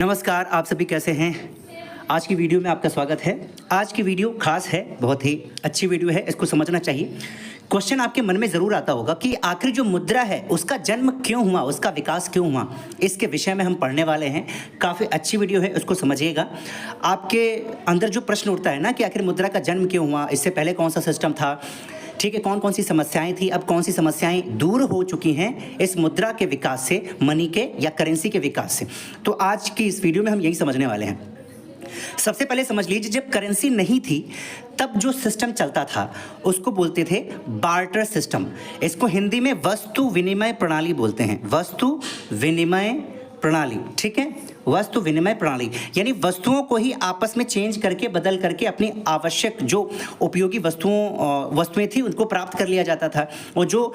नमस्कार, आप सभी कैसे हैं? आज की वीडियो में आपका स्वागत है। आज की वीडियो खास है, बहुत ही अच्छी वीडियो है, इसको समझना चाहिए। क्वेश्चन आपके मन में ज़रूर आता होगा कि आखिर जो मुद्रा है उसका जन्म क्यों हुआ, उसका विकास क्यों हुआ, इसके विषय में हम पढ़ने वाले हैं। काफ़ी अच्छी वीडियो है, उसको समझिएगा। आपके अंदर जो प्रश्न उठता है ना कि आखिर मुद्रा का जन्म क्यों हुआ, इससे पहले कौन सा सिस्टम था, ठीक है, कौन कौन सी समस्याएं थी, अब कौन सी समस्याएं दूर हो चुकी हैं इस मुद्रा के विकास से, मनी के या करेंसी के विकास से। तो आज की इस वीडियो में हम यही समझने वाले हैं। सबसे पहले समझ लीजिए, जब करेंसी नहीं थी तब जो सिस्टम चलता था उसको बोलते थे बार्टर सिस्टम। इसको हिंदी में वस्तु विनिमय प्रणाली बोलते हैं। वस्तु विनिमय प्रणाली, ठीक है, वस्तु विनिमय प्रणाली, यानी वस्तुओं को ही आपस में चेंज करके, बदल करके अपनी आवश्यक जो उपयोगी वस्तुएं थी उनको प्राप्त कर लिया जाता था, और जो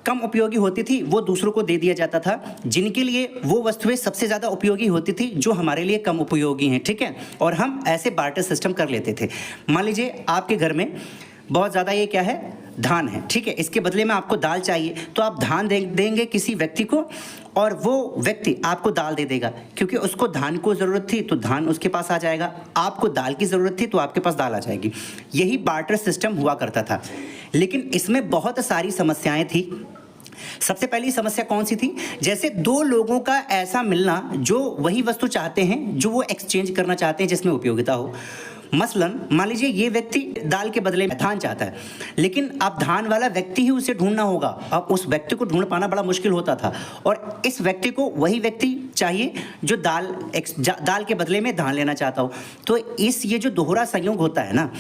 कम उपयोगी होती थी वो दूसरों को दे दिया जाता था, जिनके लिए वो वस्तुएं सबसे ज़्यादा उपयोगी होती थी जो हमारे लिए कम उपयोगी हैं, ठीक है। और हम ऐसे बार्टर सिस्टम कर लेते थे। मान लीजिए आपके घर में बहुत ज़्यादा ये क्या है, धान है, ठीक है, इसके बदले में आपको दाल चाहिए, तो आप धान देंगे किसी व्यक्ति को और वो व्यक्ति आपको दाल दे देगा, क्योंकि उसको धान को ज़रूरत थी तो धान उसके पास आ जाएगा, आपको दाल की ज़रूरत थी तो आपके पास दाल आ जाएगी। यही बार्टर सिस्टम हुआ करता था, लेकिन इसमें बहुत सारी समस्याएं थी। सबसे पहली समस्या कौन सी थी? जैसे दो लोगों का ऐसा मिलना जो वही वस्तु चाहते हैं, जो वो एक्सचेंज करना चाहते हैं, जिसमें उपयोगिता हो। मसलन मान लीजिए ये व्यक्ति दाल के बदले में धान चाहता है, लेकिन अब धान वाला व्यक्ति ही उसे ढूंढना होगा। अब उस व्यक्ति को ढूंढ पाना बड़ा मुश्किल होता था, और इस व्यक्ति को वही व्यक्ति चाहिए जो दाल के बदले में धान लेना चाहता हो। तो ये जो दोहरा संयोग होता है ना,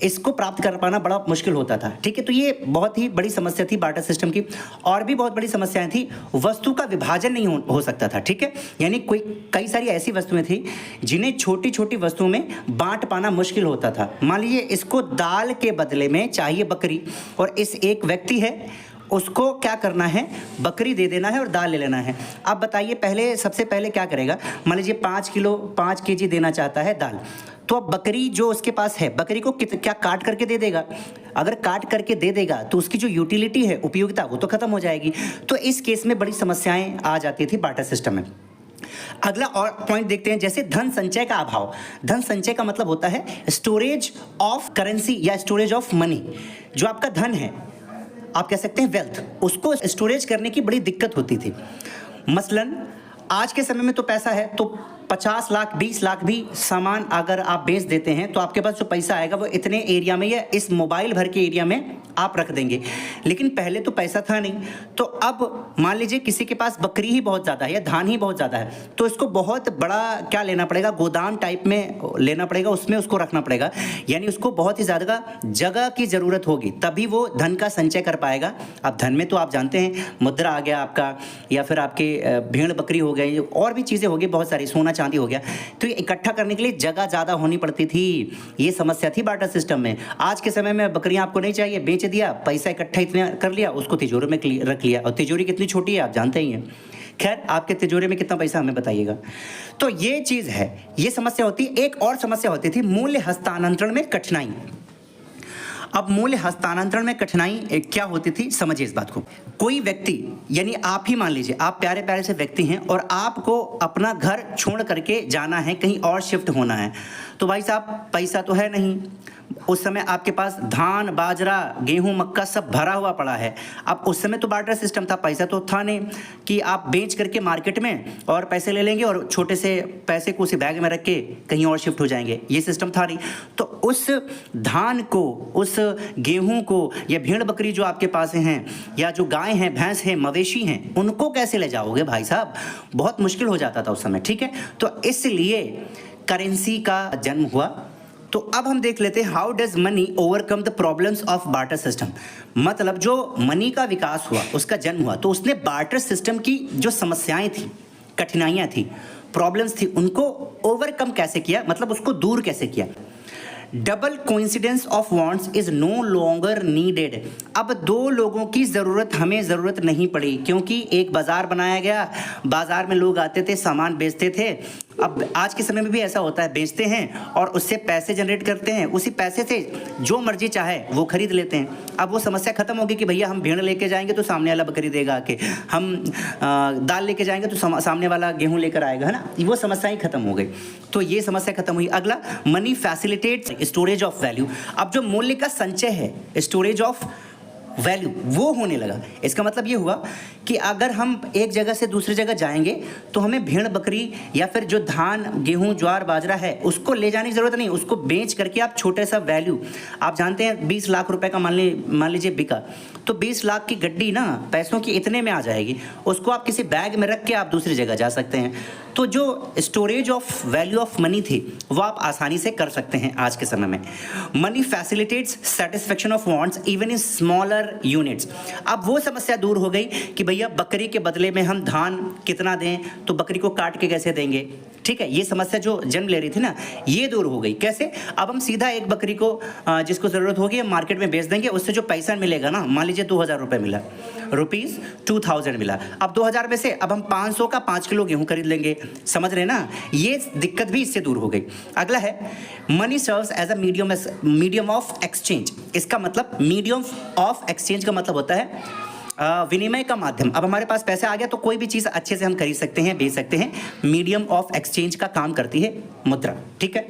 इसको प्राप्त कर पाना बड़ा मुश्किल होता था, ठीक है। तो ये बहुत ही बड़ी समस्या थी बार्टर सिस्टम की। और भी बहुत बड़ी समस्याएं थी। वस्तु का विभाजन नहीं हो सकता था, ठीक है, यानी कई सारी ऐसी वस्तुएं थी जिन्हें छोटी छोटी वस्तुओं में बांट पाना मुश्किल होता था। मान लीजिए इसको दाल के बदले में चाहिए बकरी, और इस एक व्यक्ति है, उसको क्या करना है, बकरी दे देना है और दाल ले लेना है। अब बताइए सबसे पहले क्या करेगा? मान लीजिए 5 केजी देना चाहता है दाल, तो अब बकरी जो उसके पास है, बकरी को क्या काट करके दे देगा? अगर काट करके दे देगा तो उसकी जो यूटिलिटी है, उपयोगिता, वो तो खत्म हो जाएगी। तो इस केस में बड़ी समस्याएं आ जाती थी बार्टर सिस्टम में। अगला और पॉइंट देखते हैं, जैसे धन संचय का अभाव। धन संचय का मतलब होता है स्टोरेज ऑफ करेंसी या स्टोरेज ऑफ मनी। जो आपका धन है, आप कह सकते हैं वेल्थ, उसको स्टोरेज करने की बड़ी दिक्कत होती थी। मसलन आज के समय में तो पैसा है, तो 50 लाख 20 लाख भी सामान अगर आप बेच देते हैं तो आपके पास जो पैसा आएगा वो इतने एरिया में या इस मोबाइल भर के एरिया में आप रख देंगे। लेकिन पहले तो पैसा था नहीं। तो अब मान लीजिए किसी के पास बकरी ही बहुत ज़्यादा है या धान ही बहुत ज़्यादा है, तो इसको बहुत बड़ा क्या लेना पड़ेगा, गोदाम टाइप में लेना पड़ेगा, उसमें उसको रखना पड़ेगा। यानी उसको बहुत ही ज़्यादा जगह की ज़रूरत होगी, तभी वो धन का संचय कर पाएगा। अब धन में तो आप जानते हैं, मुद्रा आ गया आपका, या फिर आपके भेड़ बकरी हो गई, और भी चीज़ें हो गई बहुत सारी, सोना चांदी हो गया। तो ये इकट्ठा करने के लिए जगह ज़्यादा होनी पड़ती थी। ये समस्या थी बार्टर सिस्टम में। आज के समय में बकरियां आपको नहीं चाहिए, बेच दिया, पैसा इकट्ठा इतना कर लिया, उसको तिजोरी में रख लिया, और तिजोरी कितनी छोटी है आप जानते ही हैं। खैर, आपके तिजोरी में कितना पैसा हमें बताइएगा। तो ये चीज़ है, ये समस्या होती। एक और समस्या होती थी मूल्य हस्तांतरण में कठिनाई। अब मूल्य हस्तांतरण में कठिनाई क्या होती थी, समझिए इस बात को। कोई व्यक्ति, यानी आप ही मान लीजिए आप प्यारे प्यारे से व्यक्ति हैं और आपको अपना घर छोड़ करके जाना है, कहीं और शिफ्ट होना है। तो भाई साहब, पैसा तो है नहीं, उस समय आपके पास धान बाजरा गेहूं मक्का सब भरा हुआ पड़ा है। अब उस समय तो बार्टर सिस्टम था, पैसा तो था नहीं कि आप बेच करके मार्केट में और पैसे ले लेंगे और छोटे से पैसे को उसी बैग में रख के कहीं और शिफ्ट हो जाएंगे, ये सिस्टम था नहीं। तो उस धान को, उस गेहूं को, या भेड़ बकरी जो आपके पास हैं, या जो गाय हैं, भैंस हैं, मवेशी हैं, उनको कैसे ले जाओगे भाई साहब? बहुत मुश्किल हो जाता था उस समय, ठीक है। तो इसलिए करेंसी का जन्म हुआ। तो अब हम देख लेते हैं how does money overcome the problems of barter system. मतलब जो मनी का विकास हुआ, उसका जन्म हुआ, तो उसने बार्टर सिस्टम की जो समस्याएं थी, कठिनाइयां थी, प्रॉब्लम्स थी, उनको ओवरकम कैसे किया, मतलब उसको दूर कैसे किया। Double coincidence of wants is no longer needed. अब दो लोगों की हमें ज़रूरत नहीं पड़ी, क्योंकि एक बाज़ार बनाया गया, बाज़ार में लोग आते थे, सामान बेचते थे, अब आज के समय में भी ऐसा होता है, बेचते हैं और उससे पैसे जनरेट करते हैं, उसी पैसे से जो मर्जी चाहे वो खरीद लेते हैं। अब वो समस्या खत्म होगी कि भैया हम भेड़ लेके जाएंगे तो सामने वाला बकरी देगा आके, हम दाल लेके जाएंगे तो सामने वाला गेहूं लेकर आएगा, है ना। वो समस्या ही खत्म हो गई। तो ये समस्या खत्म हुई। अगला, money facilitates storage of value. अब जो मूल्य का संचय है, स्टोरेज ऑफ वैल्यू, वो होने लगा। इसका मतलब ये हुआ कि अगर हम एक जगह से दूसरी जगह जाएंगे तो हमें भेड़ बकरी या फिर जो धान गेहूं ज्वार बाजरा है उसको ले जाने की ज़रूरत नहीं। उसको बेच करके आप छोटे सा वैल्यू, आप जानते हैं 20 लाख रुपए का मान लीजिए बिका, तो 20 लाख की गड्डी ना पैसों की इतने में आ जाएगी। उसको आप किसी बैग में रख के आप दूसरी जगह जा सकते हैं। तो जो storage of value of money थी वो आप आसानी से कर सकते हैं आज के समय में। Money facilitates satisfaction of wants even in smaller units. अब वो समस्या दूर हो गई कि भैया बकरी के बदले में हम धान कितना दें, तो बकरी को काट के कैसे देंगे, ठीक है। ये समस्या जो जन्म ले रही थी ना, ये दूर हो गई। कैसे? अब हम सीधा एक बकरी को जिसको ज़रूरत होगी हम मार्केट में बेच देंगे, उससे जो पैसा मिलेगा ना, मान लीजिए 2000 रुपये मिला, रुपीज़ 2000 मिला, अब 2000 में से अब हम 500 का 5 किलो गेहूँ खरीद लेंगे। समझ रहे ना, ये दिक्कत भी इससे दूर हो गई। अगला है, money serves as a medium of exchange. इसका मतलब मीडियम ऑफ एक्सचेंज का मतलब होता है विनिमय का माध्यम। अब हमारे पास पैसा आ गया तो कोई भी चीज़ अच्छे से हम खरीद सकते हैं, बेच सकते हैं। मीडियम ऑफ एक्सचेंज का काम करती है मुद्रा, ठीक है।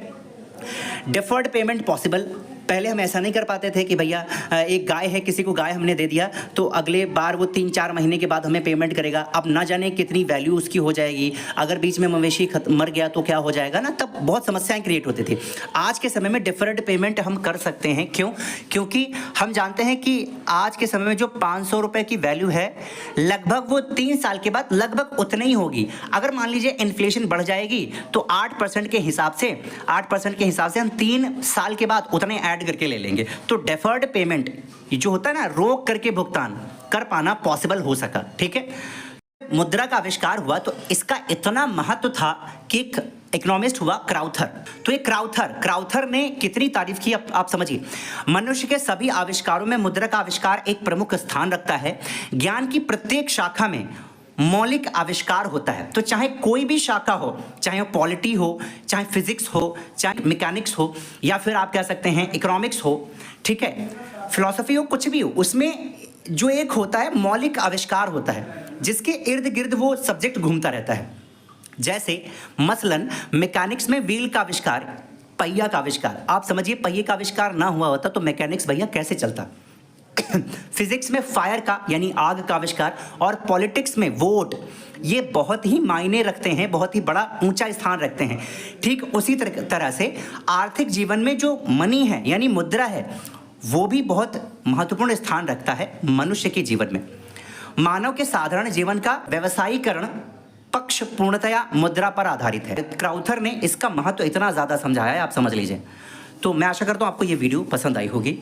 Deferred payment possible. पहले हम ऐसा नहीं कर पाते थे कि भैया एक गाय है, किसी को गाय हमने दे दिया तो अगले बार वो 3-4 महीने के बाद हमें पेमेंट करेगा। अब ना जाने कितनी वैल्यू उसकी हो जाएगी, अगर बीच में मवेशी मर गया तो क्या हो जाएगा ना, तब बहुत समस्याएं क्रिएट होती थी। आज के समय में डिफर्ड पेमेंट हम कर सकते हैं। क्यों? क्योंकि हम जानते हैं कि आज के समय में जो 500 रुपये की वैल्यू है, लगभग वो 3 साल के बाद लगभग उतनी ही होगी। अगर मान लीजिए इन्फ्लेशन बढ़ जाएगी तो 8% के हिसाब से हम 3 साल के बाद उतने ऐड करके ले लेंगे। तो डेफर्ड पेमेंट जो होता है ना, रोक करके भुगतान कर पाना पॉसिबल हो सका, ठीक है। मुद्रा का आविष्कार हुआ तो इसका इतना महत्व था कि एक इकोनॉमिस्ट हुआ क्राउथर। तो ये क्राउथर ने कितनी तारीफ की आप समझिए। मनुष्य के सभी आविष्कारों में मुद्रा का आविष्कार एक प्रमुख स्थान रखता है। ज्ञान की प्रत्येक शाखा में मौलिक आविष्कार होता है। तो चाहे कोई भी शाखा हो, चाहे वो पॉलिटी हो, चाहे फिजिक्स हो, चाहे मैकेनिक्स हो, या फिर आप कह सकते हैं इकोनॉमिक्स हो, ठीक है, फिलॉसफी हो, कुछ भी हो, उसमें जो एक होता है मौलिक आविष्कार होता है जिसके इर्द गिर्द वो सब्जेक्ट घूमता रहता है। जैसे मसलन मैकेनिक्स में व्हील का आविष्कार, पहिया का आविष्कार। आप समझिए पहिए का आविष्कार ना हुआ होता तो मैकेनिक्स भैया कैसे चलता। फिजिक्स में फायर का यानी आग का आविष्कार, और पॉलिटिक्स में वोट, ये बहुत ही मायने रखते हैं, बहुत ही बड़ा ऊंचा स्थान रखते हैं। ठीक उसी तरह से आर्थिक जीवन में जो मनी है यानी मुद्रा है, वो भी बहुत महत्वपूर्ण स्थान रखता है मनुष्य के जीवन में। मानव के साधारण जीवन का व्यवसायीकरण पक्ष पूर्णतया मुद्रा पर आधारित है। क्राउथर ने इसका महत्व इतना ज़्यादा समझाया है, आप समझ लीजिए। तो मैं आशा करता हूँ आपको ये वीडियो पसंद आई होगी।